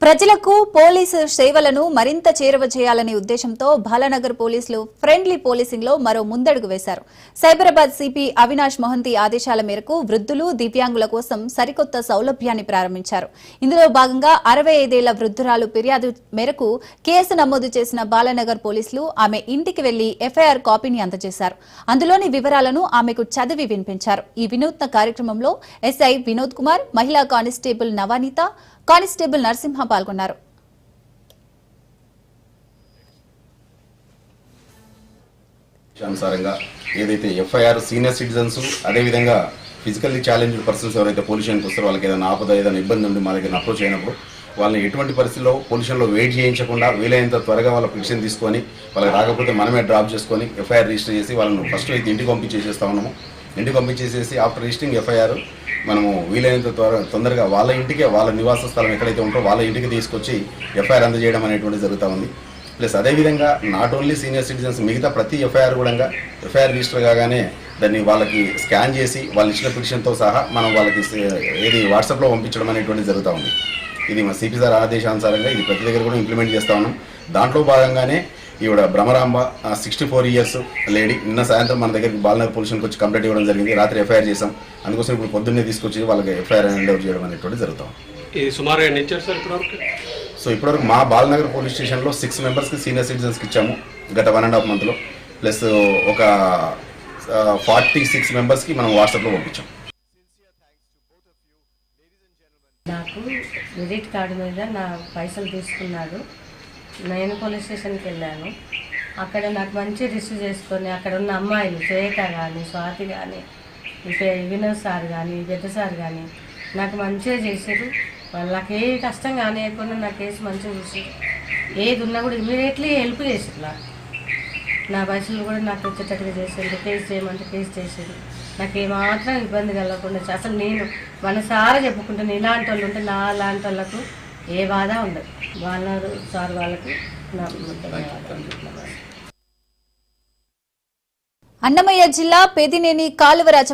ప్రజలకు పోలీసు సేవలను మరింత చేరువ చేయాలనే ఉద్దేశంతో బాలానగర్ పోలీసులు ఫ్రెండ్లీ పోలీసింగ్ లో మరో ముందడుగు వేశారు. సైబరాబాద్ సిపి అవినాష్ మొహంతి ఆదేశాల మేరకు వృద్ధులు, దివ్యాంగుల కోసం సరికొత్త సౌలభ్యాన్ని ప్రారంభించారు. ఇందులో భాగంగా 65 ఏళ్ల వృద్ధురాలు ఫిర్యాదు మేరకు కేసు నమోదు చేసిన బాలానగర్ పోలీసులు ఆమె ఇంటికి వెళ్లి ఎఫ్ఐఆర్ కాపీని అందజేశారు. అందులోని వివరాలను ఆమెకు చదివి వినిపించారు. ఈ వినూత్న కార్యక్రమంలో ఎస్ఐ వినోద్ కుమార్, మహిళా కానిస్టేబుల్ నవనీత, కానిస్టేబుల్ నరసింహ పాల్గొన్నారు. అనుసారంగా ఏదైతే ఎఫ్ఐఆర్ సీనియర్ సిటిజన్స్ అదేవిధంగా ఫిజికల్లీ ఛాలెంజ్డ్ పర్సన్స్ ఎవరైతే పోలీస్ స్టేషన్కి వస్తారో వాళ్ళకి ఏదైనా ఆపద ఏదైనా ఇబ్బంది ఉండి మా దగ్గర అప్రోచ్ అయినప్పుడు వాళ్ళని ఎటువంటి పరిస్థితుల్లో పోలీస్ స్టేషన్లో వెయిట్ చేయించకుండా వీలైనంత త్వరగా వాళ్ళ పిటిషన్ తీసుకొని వాళ్ళకి రాకపోతే మనమే డ్రాప్ చేసుకొని ఎఫ్ఐఆర్ రిజిస్టర్ చేసి వాళ్ళను ఫస్ట్ అయితే ఇంటికి పంపించేసేస్తా ఉన్నాము. ఇంటికి పంపించేసేసి ఆఫ్టర్ రిజిస్టరింగ్ ఎఫ్ఐఆర్ మనము వీలైనంత తొందరగా వాళ్ళ ఇంటికే, వాళ్ళ నివాస స్థలం ఎక్కడైతే ఉంటో వాళ్ళ ఇంటికి తీసుకొచ్చి ఎఫ్ఐఆర్ అందజేయడం అనేటువంటిది జరుగుతూ ఉంది. ప్లస్ అదేవిధంగా నాట్ ఓన్లీ సీనియర్ సిటిజన్స్, మిగతా ప్రతి ఎఫ్ఐఆర్ కూడా ఎఫ్ఐఆర్ రిజిస్టర్ కాగానే దాన్ని వాళ్ళకి స్కాన్ చేసి వాళ్ళు ఇచ్చిన పిటిషన్తో సహా మనం వాళ్ళకి ఏది వాట్సాప్లో పంపించడం అనేటువంటిది జరుగుతూ ఉంది. ఇది మా సిపి సార్ ఆదేశానుసారంగా ఇది ప్రతి దగ్గర కూడా ఇంప్లిమెంట్ చేస్తూ ఉన్నాం. దాంట్లో భాగంగానే ఈవిడ భ్రమరాంబ 64 ఇయర్స్ లేడీ నిన్న సాయంత్రం మన దగ్గరికి బాలనగర్ పోలీస్ స్టేషన్కి వచ్చి కంప్లైంట్ ఇవ్వడం జరిగింది. రాత్రి ఎఫ్ఐఆర్ చేసాం. అందుకోసం ఇప్పుడు పొద్దున్నే తీసుకొచ్చి వాళ్ళకి ఎఫ్ఐఆర్ హ్యాండ్ ఓవర్ చేయడం అనేటువంటి జరుగుతాం. సో ఇప్పటివరకు మా బాలనగర్ పోలీస్ స్టేషన్లో 6 మెంబర్స్కి సీనియర్ సిటిజన్స్కి ఇచ్చాము గత 1.5 మంత్లో. ప్లస్ ఒక 46 మెంబర్స్కి మనం వాట్సాప్లో పంపించాం. నాకు క్రెడిట్ కార్డు మీద నా పైసలు తీసుకున్నాడు. నేను పోలీస్ స్టేషన్కి వెళ్ళాను. అక్కడ నాకు మంచి రిసీవ్ చేసుకొని అక్కడ ఉన్న అమ్మాయిలు శ్వేత కానీ, స్వాతి కానీ, వినోద్ సార్ కానీ, పెద్ద సార్ కానీ నాకు మంచిగా చేశారు. వాళ్ళకి ఏ కష్టం కానియకుండా నా కేసు మంచిగా చూసారు. ఏది ఉన్నా కూడా ఇమీడియట్లీ హెల్ప్ చేశారు. నా పైసలు కూడా నాకు వచ్చేటట్టుగా చేశారు. కేసు చేయమంటే కేసు చేశారు. నాకు ఏమాత్రం ఇబ్బంది కలగకుండా అసలు నేను మనసారా చెప్పుకుంటాను. ఇలాంటి వాళ్ళు ఉంటే నా లాంటి వాళ్ళకు ఏ బాధ ఉండదు. వాళ్ళ సార్ వాళ్ళకి నా ధన్యవాదాలు. అన్నమయ్య జిల్లా పేదినేని కాలువరాజ